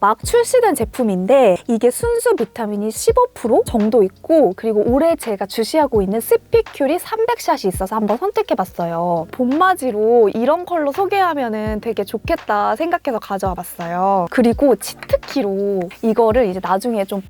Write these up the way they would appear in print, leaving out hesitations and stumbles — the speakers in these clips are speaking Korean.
막 출시된 제품인데 이게 순수 비타민이 15% 정도 있고, 그리고 올해 제가 주시하고 있는 스피큐리 300샷이 있어서 한번 선택해봤어요. 봄맞이로 이런 컬러 소개하면 되게 좋겠다 생각해서 가져와 봤어요. 그리고 치트키로 이거를 이제 나중에 좀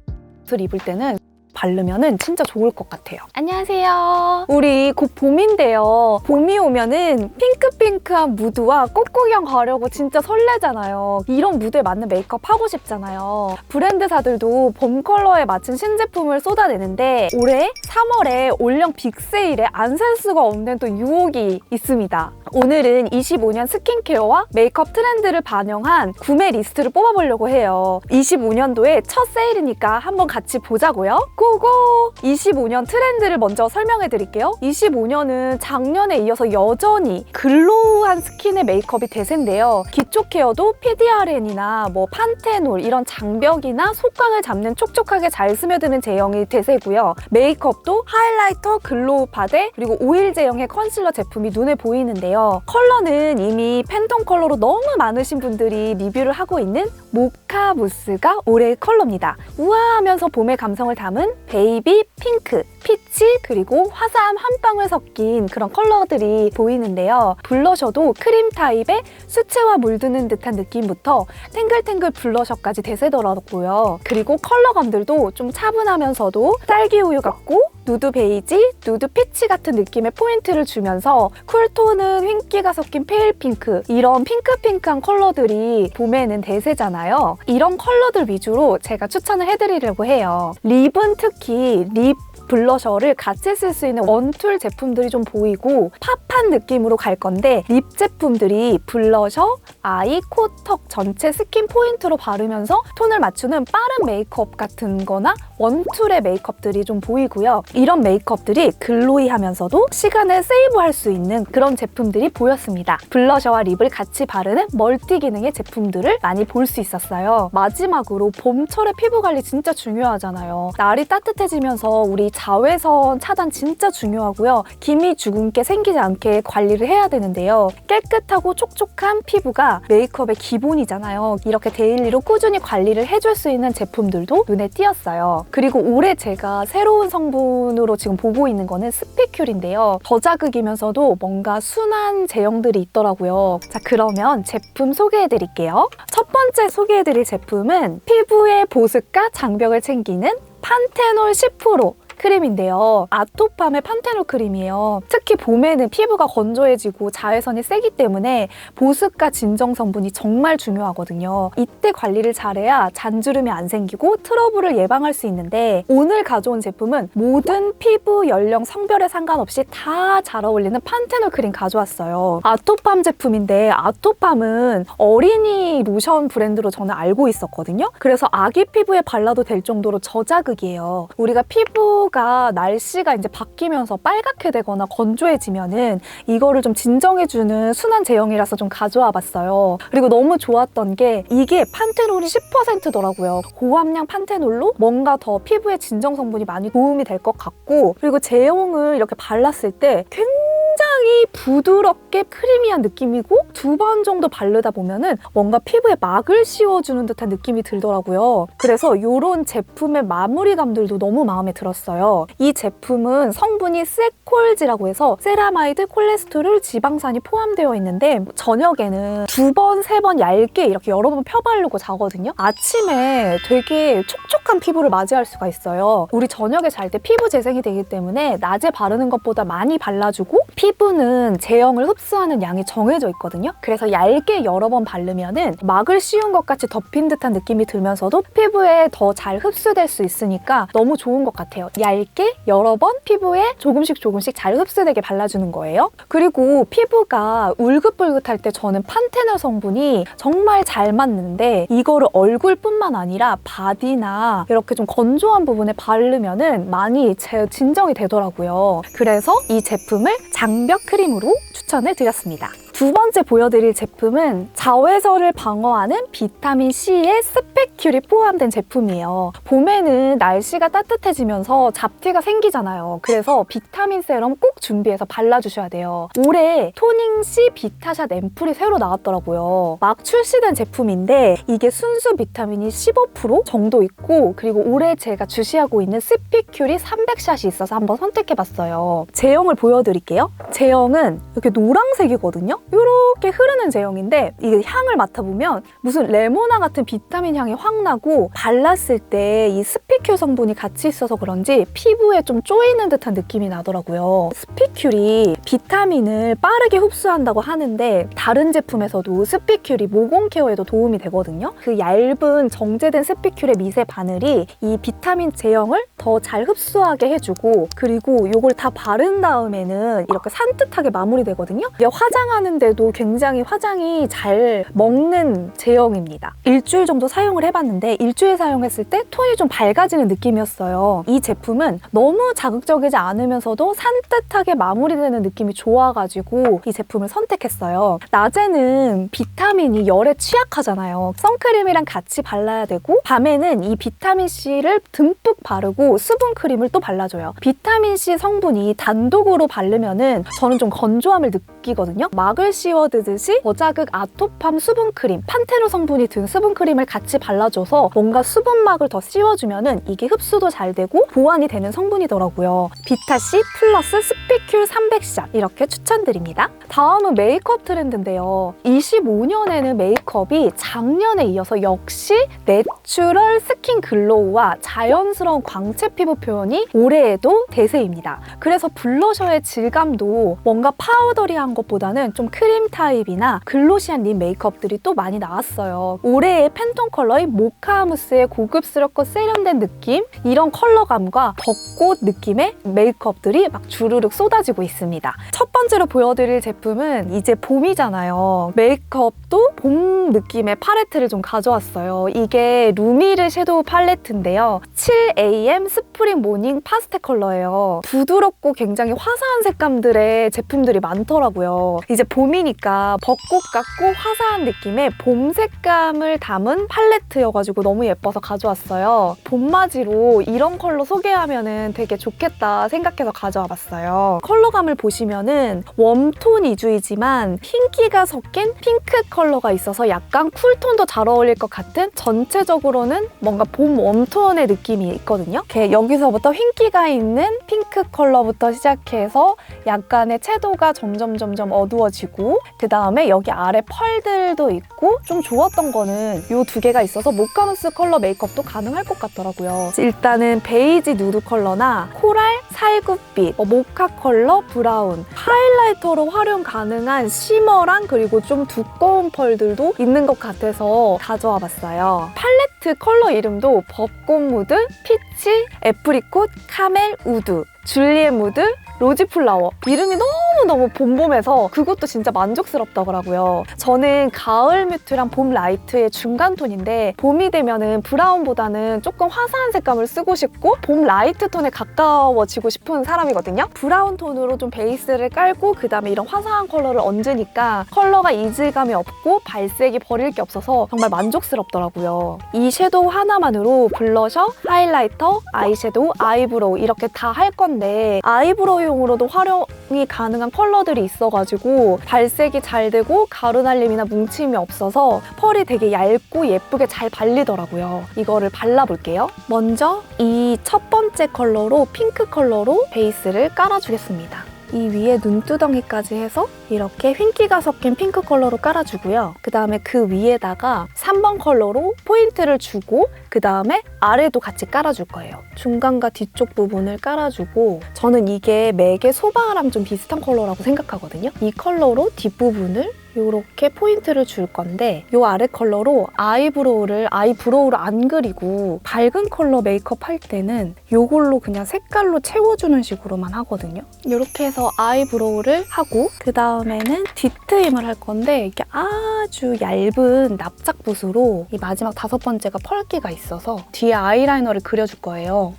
입을 때는 바르면은 진짜 좋을 것 같아요. 안녕하세요. 우리 곧 봄인데요. 봄이 오면은 핑크핑크한 무드와 꽃구경 가려고 진짜 설레잖아요. 이런 무드에 맞는 메이크업 하고 싶잖아요. 브랜드사들도 봄 컬러에 맞춘 신제품을 쏟아내는데 올해 3월에 올영 빅세일에 안 살 수가 없는 또 유혹이 있습니다. 오늘은 25년 스킨케어와 메이크업 트렌드를 반영한 구매 리스트를 뽑아보려고 해요. 25년도에 첫 세일이니까 한번 같이 보자고요. 고고! 25년 트렌드를 먼저 설명해 드릴게요. 25년은 작년에 이어서 여전히 글로우한 스킨의 메이크업이 대세인데요. 기초 케어도 PDRN이나 판테놀 이런 장벽이나 속광을 잡는 촉촉하게 잘 스며드는 제형이 대세고요. 메이크업도 하이라이터, 글로우 파데, 그리고 오일 제형의 컨실러 제품이 눈에 보이는데요. 컬러는 이미 팬톤 컬러로 너무 많으신 분들이 리뷰를 하고 있는 모카 무스가 올해의 컬러입니다. 우아하면서 봄의 감성을 담은 베이비, 핑크, 피치, 그리고 화사함 한 방울 섞인 그런 컬러들이 보이는데요. 블러셔도 크림 타입의 수채화 물드는 듯한 느낌부터 탱글탱글 블러셔까지 대세더라고요. 그리고 컬러감들도 좀 차분하면서도 딸기 우유 같고 누드 베이지, 누드 피치 같은 느낌의 포인트를 주면서 쿨톤은 흰기가 섞인 페일 핑크, 이런 핑크핑크한 컬러들이 봄에는 대세잖아요. 이런 컬러들 위주로 제가 추천을 해드리려고 해요. 립은 특히 립 블러셔를 같이 쓸 수 있는 원툴 제품들이 좀 보이고 팝한 느낌으로 갈 건데, 립 제품들이 블러셔, 아이, 코, 턱 전체 스킨 포인트로 바르면서 톤을 맞추는 빠른 메이크업 같은 거나 원툴의 메이크업들이 좀 보이고요. 이런 메이크업들이 글로이하면서도 시간을 세이브할 수 있는 그런 제품들이 보였습니다. 블러셔와 립을 같이 바르는 멀티 기능의 제품들을 많이 볼 수 있었어요. 마지막으로 봄철의 피부 관리 진짜 중요하잖아요. 날이 따뜻해지면서 우리 자외선 차단 진짜 중요하고요. 기미 주근깨 생기지 않게 관리를 해야 되는데요. 깨끗하고 촉촉한 피부가 메이크업의 기본이잖아요. 이렇게 데일리로 꾸준히 관리를 해줄 수 있는 제품들도 눈에 띄었어요. 그리고 올해 제가 새로운 성분으로 지금 보고 있는 거는 스피큐리인데요. 저자극이면서도 뭔가 순한 제형들이 있더라고요. 자, 그러면 제품 소개해드릴게요. 첫 번째 소개해드릴 제품은 피부의 보습과 장벽을 챙기는 판테놀 10% 크림인데요. 아토팜의 판테놀 크림이에요. 특히 봄에는 피부가 건조해지고 자외선이 세기 때문에 보습과 진정 성분이 정말 중요하거든요. 이때 관리를 잘해야 잔주름이 안 생기고 트러블을 예방할 수 있는데, 오늘 가져온 제품은 모든 피부, 연령, 성별에 상관없이 다 잘 어울리는 판테놀 크림 가져왔어요. 아토팜 제품인데, 아토팜은 어린이 로션 브랜드로 저는 알고 있었거든요. 그래서 아기 피부에 발라도 될 정도로 저자극이에요. 우리가 피부가 날씨가 이제 바뀌면서 빨갛게 되거나 건조해지면은 이거를 좀 진정해주는 순한 제형이라서 좀 가져와 봤어요. 그리고 너무 좋았던 게 이게 판테놀이 10%더라고요. 고함량 판테놀로 뭔가 더 피부에 진정 성분이 많이 도움이 될 것 같고, 그리고 제형을 이렇게 발랐을 때 굉장히 부드럽게 크리미한 느낌이고, 두 번 정도 바르다 보면은 뭔가 피부에 막을 씌워주는 듯한 느낌이 들더라고요. 그래서 이런 제품의 마무리감들도 너무 마음에 들었어요. 이 제품은 성분이 세콜지라고 해서 세라마이드, 콜레스테롤, 지방산이 포함되어 있는데, 저녁에는 두 번, 세 번 얇게 이렇게 여러 번 펴바르고 자거든요. 아침에 되게 촉촉한 피부를 맞이할 수가 있어요. 우리 저녁에 잘 때 피부 재생이 되기 때문에 낮에 바르는 것보다 많이 발라주고, 피부는 제형을 흡수하는 양이 정해져 있거든요. 그래서 얇게 여러 번 바르면은 막을 씌운 것 같이 덮인 듯한 느낌이 들면서도 피부에 더 잘 흡수될 수 있으니까 너무 좋은 것 같아요. 얇게 여러 번 피부에 조금씩 잘 흡수되게 발라주는 거예요. 그리고 피부가 울긋불긋할 때 저는 판테놀 성분이 정말 잘 맞는데, 이거를 얼굴뿐만 아니라 바디나 이렇게 좀 건조한 부분에 바르면은 많이 진정이 되더라고요. 그래서 이 제품을 장벽 크림으로 추천을 드렸습니다. 두 번째 보여드릴 제품은 자외선을 방어하는 비타민C의 스펙큐리 포함된 제품이에요. 봄에는 날씨가 따뜻해지면서 잡티가 생기잖아요. 그래서 비타민 세럼 꼭 준비해서 발라주셔야 돼요. 올해 토닝C 비타샷 앰플이 새로 나왔더라고요. 막 출시된 제품인데 이게 순수 비타민이 15% 정도 있고, 그리고 올해 제가 주시하고 있는 스피큐리 300샷이 있어서 한번 선택해봤어요. 제형을 보여드릴게요. 제형은 이렇게 노란색이거든요. 이렇게 흐르는 제형인데 이게 향을 맡아보면 무슨 레모나 같은 비타민 향이 확 나고, 발랐을 때 이 스피큐 성분이 같이 있어서 그런지 피부에 좀 쪼이는 듯한 느낌이 나더라고요. 스피큐리 비타민을 빠르게 흡수한다고 하는데 다른 제품에서도 스피큐리 모공 케어에도 도움이 되거든요. 그 얇은 정제된 스피큐리 미세 바늘이 이 비타민 제형을 더 잘 흡수하게 해주고, 그리고 이걸 다 바른 다음에는 이렇게 산뜻하게 마무리되거든요. 이게 화장하는데도 굉장히 화장이 잘 먹는 제형입니다. 일주일 정도 사용을 해봤는데 일주일 사용했을 때 톤이 좀 밝아지는 느낌이었어요. 이 제품은 너무 자극적이지 않으면서도 산뜻하게 마무리되는 느낌이 좋아가지고 이 제품을 선택했어요. 낮에는 비타민이 열에 취약하잖아요. 선크림이랑 같이 발라야 되고, 밤에는 이 비타민C를 듬뿍 바르고 수분크림을 또 발라줘요. 비타민C 성분이 단독으로 바르면은 저는 좀 건조함을 느끼거든요. 막을 씌워드듯이 저자극 아토팜 수분크림, 판테놀 성분이 든 수분크림을 같이 발라줘서 뭔가 수분막을 더 씌워주면은 이게 흡수도 잘 되고 보완이 되는 성분이더라고요. 비타C 플러스 스피큐 300샷 이렇게 추천드립니다. 다음은 메이크업 트렌드인데요. 25년에는 메이크업이 작년에 이어서 역시 내추럴 스킨 글로우와 자연스러운 광채 피부 표현이 올해에도 대세입니다. 그래서 블러셔의 질감도 뭔가 파우더리한 것보다는 좀 크림 타입이나 글로시한 립 메이크업들이 또 많이 나왔어요. 올해의 팬톤 컬러인 모카무스의 고급스럽고 세련된 느낌, 이런 컬러감과 벚꽃 느낌의 메이크업들이 막 주르륵 쏟아지고 있습니다. 첫 번째로 보여드릴 제품은 이제 봄이잖아요. 메이크업도 봄 느낌의 팔레트를 좀 가져왔어요. 이게 루미르 섀도우 팔레트인데요. 7am 스프링 모닝 파스텔 컬러예요. 부드럽고 굉장히 화사한 색감들의 제품들이 많더라고요. 이제 봄이니까 벚꽃 같고 화사한 느낌의 봄 색감을 담은 팔레트여가지고 너무 예뻐서 가져왔어요. 봄맞이로 이런 컬러 소개하면 되게 좋겠다 생각해서 가져와 봤어요. 컬러감을 보시면은 웜톤 위주이지만 흰기가 섞인 핑크 컬러가 있어서 약간 쿨톤도 잘 어울릴 것 같은, 전체적으로는 뭔가 봄 웜톤의 느낌이 있거든요. 이렇게 여기서부터 흰기가 있는 핑크 컬러부터 시작해서 약간의 채도가 점점 어두워지고, 그 다음에 여기 아래 펄들도 있고, 좀 좋았던 거는 이 두 개가 있어서 모카무스 컬러 메이크업도 가능할 것 같더라고요. 일단은 베이지 누드 컬러나 코랄, 살구빛, 모카 컬러, 브라운, 하이라이터로 활용 가능한 시머랑 그리고 좀 두꺼운 펄들도 있는 것 같아서 가져와 봤어요. 팔레트 컬러 이름도 벚꽃 무드, 피치, 애프리콧, 카멜, 우드, 줄리엣 무드, 로지플라워. 이름이 너무너무 봄봄해서 그것도 진짜 만족스럽더라고요. 저는 가을 뮤트랑 봄 라이트의 중간 톤인데, 봄이 되면은 브라운보다는 조금 화사한 색감을 쓰고 싶고 봄 라이트 톤에 가까워지고 싶은 사람이거든요. 브라운 톤으로 좀 베이스를 깔고 그 다음에 이런 화사한 컬러를 얹으니까 컬러가 이질감이 없고 발색이 버릴 게 없어서 정말 만족스럽더라고요. 이 섀도우 하나만으로 블러셔, 하이라이터, 아이섀도우, 아이브로우 이렇게 다 할 건데, 아이브로우용으로도 활용이 가능한 컬러들이 있어가지고 발색이 잘 되고 가루날림이나 뭉침이 없어서 펄이 되게 얇고 예쁘게 잘 발리더라고요. 이거를 발라볼게요. 먼저 이 첫 번째 컬러로 핑크 컬러로 베이스를 깔아주겠습니다. 이 위에 눈두덩이까지 해서 이렇게 흰기가 섞인 핑크 컬러로 깔아주고요. 그 다음에 그 위에다가 3번 컬러로 포인트를 주고, 그 다음에 아래도 같이 깔아줄 거예요. 중간과 뒤쪽 부분을 깔아주고, 저는 이게 맥의 소바랑 좀 비슷한 컬러라고 생각하거든요. 이 컬러로 뒷부분을 이렇게 포인트를 줄 건데, 이 아래 컬러로 아이브로우를 안 그리고 밝은 컬러 메이크업 할 때는 이걸로 그냥 색깔로 채워주는 식으로만 하거든요. 이렇게 해서 아이브로우를 하고, 그 다음에는 뒤트임을 할 건데, 이게 아주 얇은 납작붓으로 이 마지막 5번째가 펄기가 있어서 뒤에 아이라이너를 그려줄 거예요.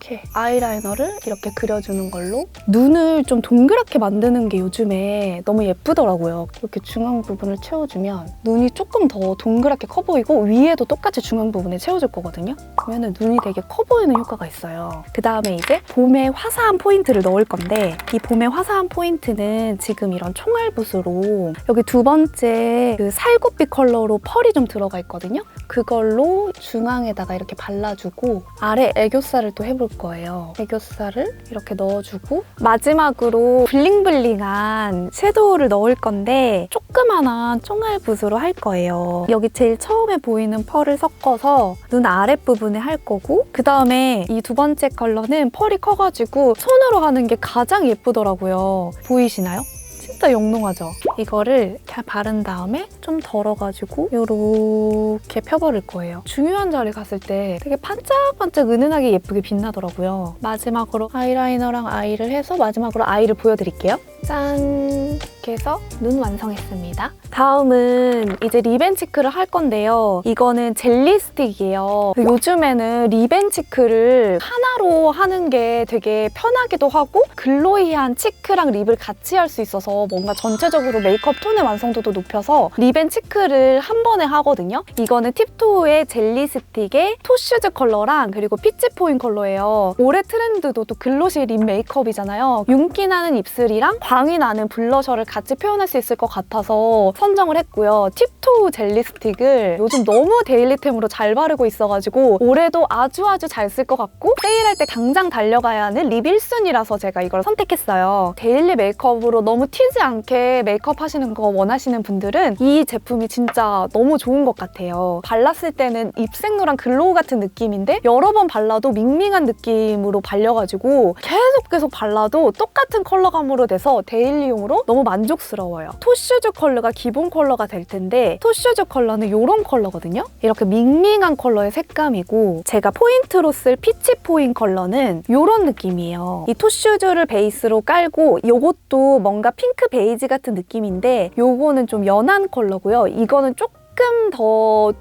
이렇게 아이라이너를 이렇게 그려주는 걸로 눈을 좀 동그랗게 만드는 게 요즘에 너무 예쁘더라고요. 이렇게 중앙 부분을 채워주면 눈이 조금 더 동그랗게 커 보이고 위에도 똑같이 중앙 부분에 채워줄 거거든요. 그러면 눈이 되게 커 보이는 효과가 있어요. 그 다음에 이제 봄의 화사한 포인트를 넣을 건데 이 봄의 화사한 포인트는 지금 이런 총알붓으로 여기 두 번째 그 살구빛 컬러로 펄이 좀 들어가 있거든요. 그걸로 중앙에다가 이렇게 발라주고 아래 애교살을 또 해볼 거예요. 애교살을 이렇게 넣어주고 마지막으로 블링블링한 섀도우를 넣을 건데 조그만한 총알붓으로 할 거예요. 여기 제일 처음에 보이는 펄을 섞어서 눈 아랫부분에 할 거고 그 다음에 이 두 번째 컬러는 펄이 커가지고 손으로 하는 게 가장 예쁘더라고요. 보이시나요? 진짜 영롱하죠? 이거를 이렇게 바른 다음에 좀 덜어가지고 이렇게 펴버릴 거예요. 중요한 자리 갔을 때 되게 반짝반짝 은은하게 예쁘게 빛나더라고요. 마지막으로 아이라이너랑 아이를 해서 마지막으로 아이를 보여드릴게요. 짠! 이렇게 해서 눈 완성했습니다. 다음은 이제 립앤치크를 할 건데요. 이거는 젤리 스틱이에요. 요즘에는 립앤치크를 하나로 하는 게 되게 편하기도 하고 글로이한 치크랑 립을 같이 할 수 있어서 뭔가 전체적으로 메이크업 톤의 완성도도 높여서 립앤치크를 한 번에 하거든요. 이거는 팁토의 젤리 스틱의 토슈즈 컬러랑 그리고 피치포인 컬러예요. 올해 트렌드도 또 글로시 립 메이크업이잖아요. 윤기 나는 입술이랑 광이 나는 블러셔를 같이 표현할 수 있을 것 같아서 선정을 했고요. 팁토 젤리 스틱을 요즘 너무 데일리템으로 잘 바르고 있어가지고 올해도 아주 잘 쓸 것 같고 세일할 때 당장 달려가야 하는 립 1순위라서 제가 이걸 선택했어요. 데일리 메이크업으로 너무 튀지 않게 메이크업 하시는 거 원하시는 분들은 이 제품이 진짜 너무 좋은 것 같아요. 발랐을 때는 입생로랑 글로우 같은 느낌인데 여러 번 발라도 밍밍한 느낌으로 발려가지고 계속 발라도 똑같은 컬러감으로 돼서 데일리용으로 너무 만족스러워요. 토슈즈 컬러가 기본 컬러가 될 텐데 토슈즈 컬러는 이런 컬러거든요. 이렇게 밍밍한 컬러의 색감이고 제가 포인트로 쓸 피치포인 컬러는 이런 느낌이에요. 이 토슈즈를 베이스로 깔고 이것도 뭔가 핑크 베이지 같은 느낌인데 요거는 좀 연한 컬러고요. 이거는 조금 더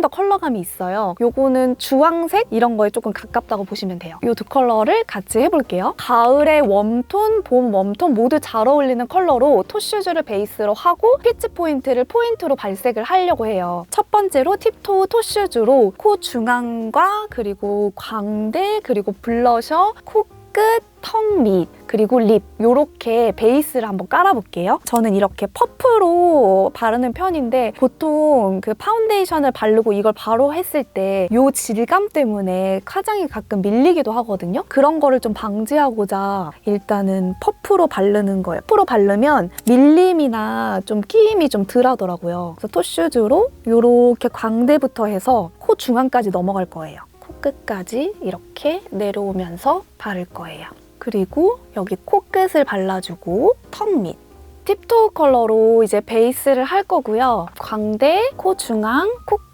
컬러감이 있어요. 요거는 주황색 이런 거에 조금 가깝다고 보시면 돼요. 이 두 컬러를 같이 해볼게요. 가을의 웜톤, 봄 웜톤 모두 잘 어울리는 컬러로 토슈즈를 베이스로 하고 피치 포인트를 포인트로 발색을 하려고 해요. 첫 번째로 팁토 토슈즈로 코 중앙과 그리고 광대 그리고 블러셔, 코끝, 턱 밑, 그리고 립 이렇게 베이스를 한번 깔아볼게요. 저는 이렇게 퍼프로 바르는 편인데 보통 그 파운데이션을 바르고 이걸 바로 했을 때 이 질감 때문에 화장이 가끔 밀리기도 하거든요. 그런 거를 좀 방지하고자 일단은 퍼프로 바르는 거예요. 퍼프로 바르면 밀림이나 좀 끼임이 좀 덜 하더라고요. 그래서 토슈즈로 이렇게 광대부터 해서 코 중앙까지 넘어갈 거예요. 코끝까지 이렇게 내려오면서 바를 거예요. 그리고 여기 코끝을 발라주고 턱 밑. 팁토 컬러로 이제 베이스를 할 거고요. 광대, 코 중앙, 코끝,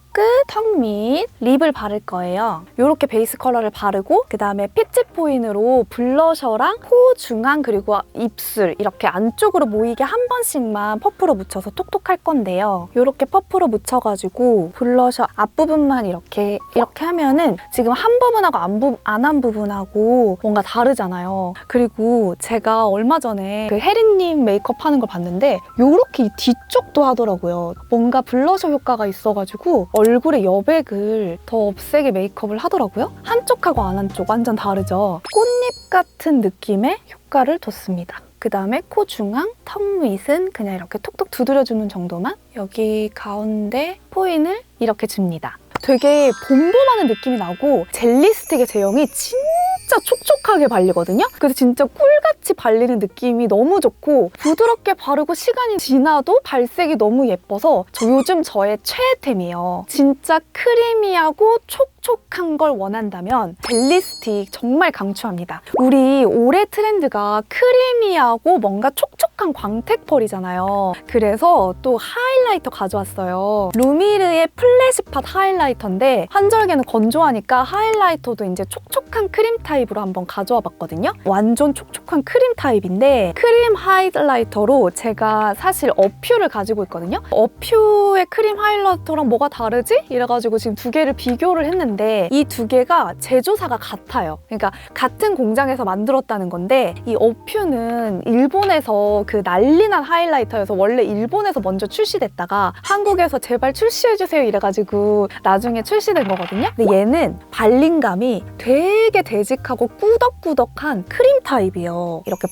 턱 밑, 립을 바를 거예요. 이렇게 베이스 컬러를 바르고 그다음에 피치포인으로 블러셔랑 코 중앙 그리고 입술 이렇게 안쪽으로 모이게 한 번씩만 퍼프로 묻혀서 톡톡 할 건데요. 이렇게 퍼프로 묻혀가지고 블러셔 앞부분만 이렇게 하면은 지금 한 부분하고 안 한 부분하고 뭔가 다르잖아요. 그리고 제가 얼마 전에 그 혜린님 메이크업 하는 걸 봤는데 이렇게 이 뒤쪽도 하더라고요. 뭔가 블러셔 효과가 있어가지고 얼굴의 여백을 더 없애게 메이크업을 하더라고요. 한쪽하고 안 한쪽 완전 다르죠. 꽃잎 같은 느낌의 효과를 뒀습니다. 그 다음에 코 중앙, 턱 밑은 그냥 이렇게 톡톡 두드려주는 정도만 여기 가운데 포인을 이렇게 줍니다. 되게 봄봄하는 느낌이 나고 젤리 스틱의 제형이 진짜 촉촉하게 발리거든요. 그래서 진짜 꿀같이 발리는 느낌이 너무 좋고 부드럽게 바르고 시간이 지나도 발색이 너무 예뻐서 요즘 저의 최애템이에요. 진짜 크리미하고 촉촉한 걸 원한다면 젤리 스틱 정말 강추합니다. 우리 올해 트렌드가 크리미하고 뭔가 촉촉한 광택 펄이잖아요. 그래서 또 하이라이터 가져왔어요. 루미르의 플래시팟 하이라이터인데 환절기는 건조하니까 하이라이터도 이제 촉촉한 크림 타입으로 한번 가져와 봤거든요. 완전 촉촉한 크림 타입인데 크림 하이라이터로 제가 사실 어퓨를 가지고 있거든요. 어퓨의 크림 하이라이터랑 뭐가 다르지? 이래가지고 지금 두 개를 비교를 했는데 어퓨인데 이 두 개가 제조사가 같아요. 그러니까 같은 공장에서 만들었다는 건데 이 어퓨는 일본에서 그 난리난 하이라이터여서 원래 일본에서 먼저 출시됐다가 한국에서 제발 출시해주세요 이래가지고 나중에 출시된 거거든요. 근데 얘는 발림감이 되게 되직하고 꾸덕꾸덕한 크림 타입이에요. 이렇게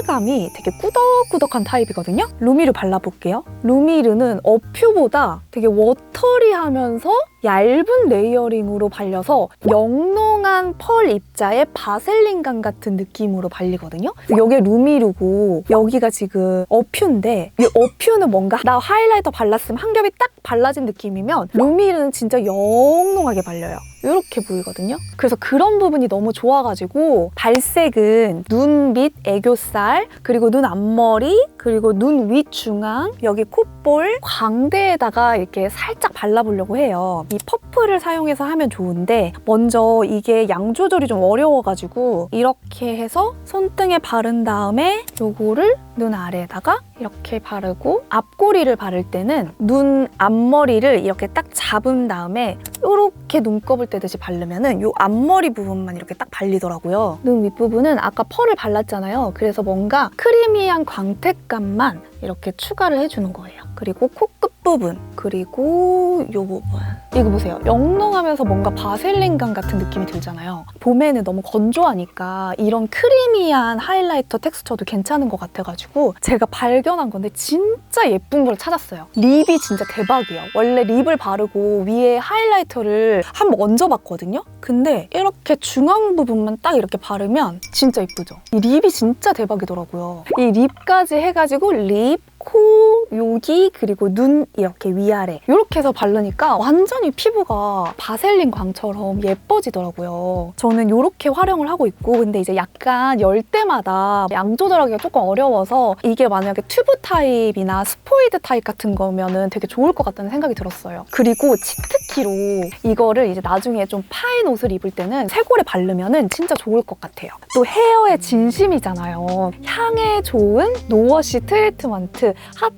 펄감이 되게 꾸덕꾸덕한 타입이거든요. 루미르 발라볼게요. 루미르는 어퓨보다 되게 워터리하면서 얇은 레이어링으로 발려서 영롱한 펄 입자에 바셀린감 같은 느낌으로 발리거든요. 여기가 루미르고 여기가 지금 어퓨인데 이 어퓨는 뭔가 나 하이라이터 발랐으면 한 겹이 딱 발라진 느낌이면 루미르는 진짜 영롱하게 발려요. 이렇게 보이거든요. 그래서 그런 부분이 너무 좋아가지고 발색은 눈 밑 애교살, 그리고 눈 앞머리, 그리고 눈 윗 중앙, 여기 콧볼, 광대에다가 이렇게 살짝 발라보려고 해요. 이 퍼프를 사용해서 하면 좋은데 먼저 이게 양 조절이 좀 어려워가지고 이렇게 해서 손등에 바른 다음에 요거를 눈 아래에다가 이렇게 바르고 앞꼬리를 바를 때는 눈 앞머리를 이렇게 딱 잡은 다음에 이렇게 눈곱을 떼듯이 바르면은 요 앞머리 부분만 이렇게 딱 발리더라고요. 눈 윗부분은 아까 펄을 발랐잖아요. 그래서 뭔가 크리미한 광택감만 이렇게 추가를 해주는 거예요. 그리고 코끝 부분, 그리고 요 부분. 이거 보세요. 영롱하면서 뭔가 바셀린감 같은 느낌이 들잖아요. 봄에는 너무 건조하니까 이런 크리미한 하이라이터 텍스처도 괜찮은 것 같아가지고 제가 발견한 건데 진짜 예쁜 걸 찾았어요. 립이 진짜 대박이에요. 원래 립을 바르고 위에 하이라이터를 한번 얹어봤거든요? 근데 이렇게 중앙 부분만 딱 이렇게 바르면 진짜 예쁘죠? 이 립이 진짜 대박이더라고요. 이 립까지 해가지고 립, 코, 여기, 그리고 눈 이렇게 위아래 이렇게 해서 바르니까 완전히 피부가 바셀린 광처럼 예뻐지더라고요. 저는 이렇게 활용을 하고 있고 근데 이제 약간 열 때마다 양 조절하기가 조금 어려워서 이게 만약에 튜브 타입이나 스포이드 타입 같은 거면은 되게 좋을 것 같다는 생각이 들었어요. 그리고 치트키로 이거를 이제 나중에 좀 파인 옷을 입을 때는 쇄골에 바르면은 진짜 좋을 것 같아요. 또 헤어의 진심이잖아요. 향에 좋은 노워시 트리트먼트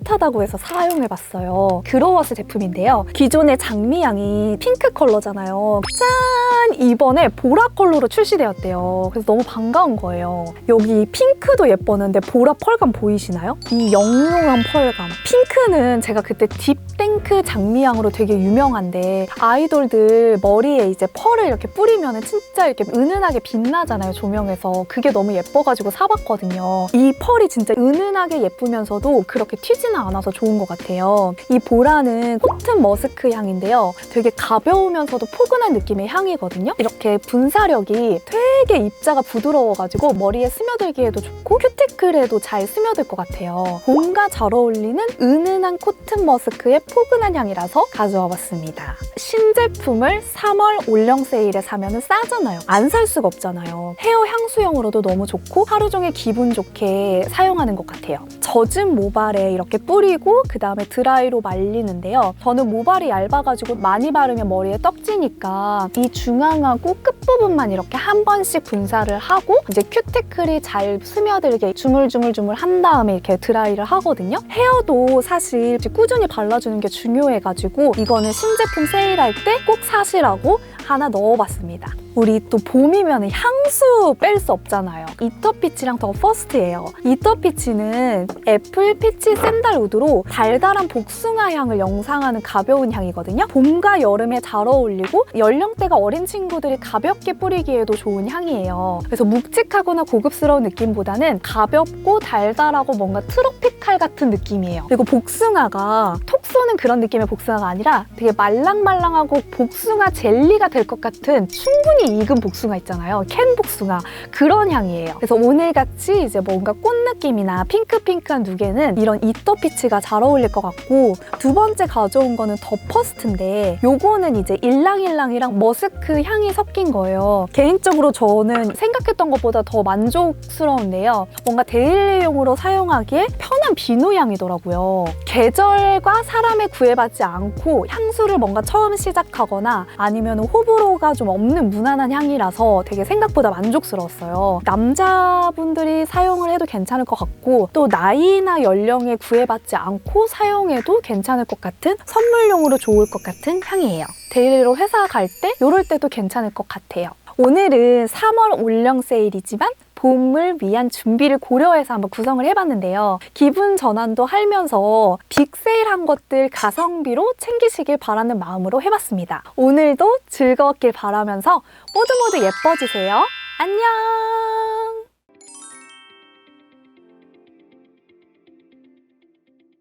핫하다고 해서 사용해봤어요. 그로워스 제품인데요. 기존의 장미향이 핑크 컬러잖아요. 짠! 이번에 보라 컬러로 출시되었대요. 그래서 너무 반가운 거예요. 여기 핑크도 예뻤는데 보라 펄감 보이시나요? 이 영롱한 펄감. 핑크는 제가 그때 딥땡크 장미향으로 되게 유명한데 아이돌들 머리에 이제 펄을 이렇게 뿌리면 진짜 이렇게 은은하게 빛나잖아요, 조명에서. 그게 너무 예뻐가지고 사봤거든요. 이 펄이 진짜 은은하게 예쁘면서도 그렇게 튀지는 않아서 좋은 것 같아요. 이 보라는 코튼 머스크 향인데요. 되게 가벼우면서도 포근한 느낌의 향이거든요. 이렇게 분사력이 되게 입자가 부드러워가지고 머리에 스며들기에도 좋고 큐티클에도 잘 스며들 것 같아요. 봄과 잘 어울리는 은은한 코튼 머스크의 포근한 향이라서 가져와 봤습니다. 신제품을 3월 올영 세일에 사면 싸잖아요. 안 살 수가 없잖아요. 헤어 향수용으로도 너무 좋고 하루 종일 기분 좋게 사용하는 것 같아요. 젖은 모발에 이렇게 뿌리고 그 다음에 드라이로 말리는데요. 저는 모발이 얇아가지고 많이 바르면 머리에 떡지니까 이 중앙하고 끝부분만 이렇게 한 번씩 분사를 하고 이제 큐티클이 잘 스며들게 주물주물 한 다음에 이렇게 드라이를 하거든요. 헤어도 사실 꾸준히 발라주는 게 중요해가지고 이거는 신제품 세일할 때 꼭 사시라고 하나 넣어봤습니다. 우리 또 봄이면 향수 뺄 수 없잖아요. 이터피치랑 더 퍼스트예요. 이터피치는 애플 피치 샌달우드로 달달한 복숭아 향을 영상하는 가벼운 향이거든요. 봄과 여름에 잘 어울리고 연령대가 어린 친구들이 가볍게 뿌리기에도 좋은 향이에요. 그래서 묵직하거나 고급스러운 느낌보다는 가볍고 달달하고 뭔가 트로피칼 같은 느낌이에요. 그리고 복숭아가 톡 쏘는 그런 느낌의 복숭아가 아니라 되게 말랑말랑하고 복숭아 젤리가 될 것 같은 충분히 익은 복숭아 있잖아요. 캔 복숭아. 그런 향이에요. 그래서 오늘같이 이제 뭔가 꽃 느낌이나 핑크핑크한 룩에는 이런 이터피치가 잘 어울릴 것 같고 두 번째 가져온 거는 더 퍼스트인데 요거는 이제 일랑일랑이랑 머스크 향이 섞인 거예요. 개인적으로 저는 생각했던 것보다 더 만족스러운데요. 뭔가 데일리용으로 사용하기에 편한 비누 향이더라고요. 계절과 사람에 구애받지 않고 향수를 뭔가 처음 시작하거나 아니면 호불호 호불호가 좀 없는 무난한 향이라서 되게 생각보다 만족스러웠어요. 남자분들이 사용을 해도 괜찮을 것 같고 또 나이나 연령에 구애받지 않고 사용해도 괜찮을 것 같은 선물용으로 좋을 것 같은 향이에요. 데일리로 회사 갈 때 이럴 때도 괜찮을 것 같아요. 오늘은 3월 올영 세일이지만 봄을 위한 준비를 고려해서 한번 구성을 해봤는데요. 기분 전환도 하면서 빅세일한 것들 가성비로 챙기시길 바라는 마음으로 해봤습니다. 오늘도 즐거웠길 바라면서 모두 예뻐지세요. 안녕!